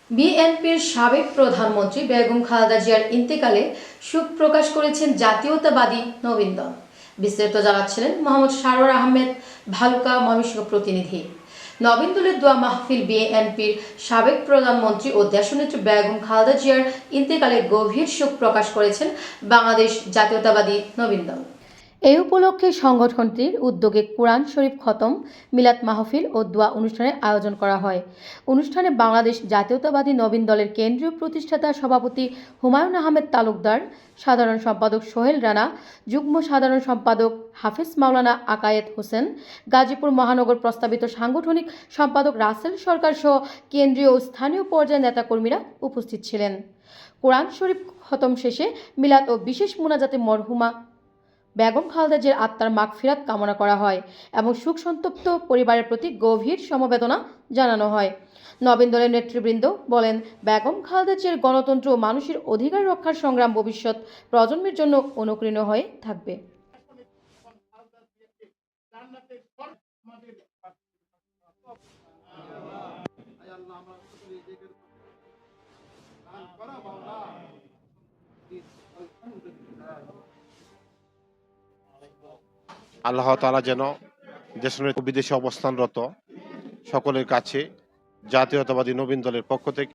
বিএনপির সাবেক প্রধানমন্ত্রী বেগম খালেদা জিয়ার ইন্তেকালে শোক প্রকাশ করেছেন জাতীয়তাবাদী নবীন দল। বিস্তারিত জানাচ্ছিলেন মোহাম্মদ সারোয়ার আহমেদ, ভালুকা ময়মনসিংহ প্রতিনিধি। নবীন দলের দোয়া মাহফিল। বিএনপির সাবেক প্রধানমন্ত্রী ও দেশনেত্রী বেগম খালেদা জিয়ার ইন্তেকালে গভীর শোক প্রকাশ করেছেন বাংলাদেশ জাতীয়তাবাদী নবীন দল। এই উপলক্ষে সংগঠনটির উদ্যোগে কোরআন শরীফ খতম, মিলাদ মাহফিল ও দোয়া অনুষ্ঠানের আয়োজন করা হয়। অনুষ্ঠানে বাংলাদেশ জাতীয়তাবাদী নবীন দলের কেন্দ্রীয় প্রতিষ্ঠাতা সভাপতি হুমায়ুন আহমেদ তালুকদার, সাধারণ সম্পাদক সোহেল রানা, যুগ্ম সাধারণ সম্পাদক হাফিজ মাওলানা আকায়েত হোসেন, গাজীপুর মহানগর প্রস্তাবিত সাংগঠনিক সম্পাদক রাসেল সরকার সহ কেন্দ্রীয় ও স্থানীয় পর্যায়ের নেতাকর্মীরা উপস্থিত ছিলেন। কোরআন শরীফ খতম শেষে মিলাদ ও বিশেষ মুনাজাতে মরহুমা বেগম খালেদা জিয়ার আত্মার মাগফিরাত কামনা করা হয় এবং শোকসন্তপ্ত পরিবারের প্রতি গভীর সমবেদনা জানানো হয়। নবীন দলের নেতৃবৃন্দ বলেন, বেগম খালেদা জিয়ার গণতন্ত্র ও মানুষের অধিকার রক্ষার সংগ্রাম ভবিষ্যৎ প্রজন্মের জন্য অনুপ্রেরণা হয়ে থাকবে। আল্লাহ তাআলা যেন দেশের বিদেশে অবস্থানরত সকলের কাছে জাতীয়তাবাদী নবীন দলের পক্ষ থেকে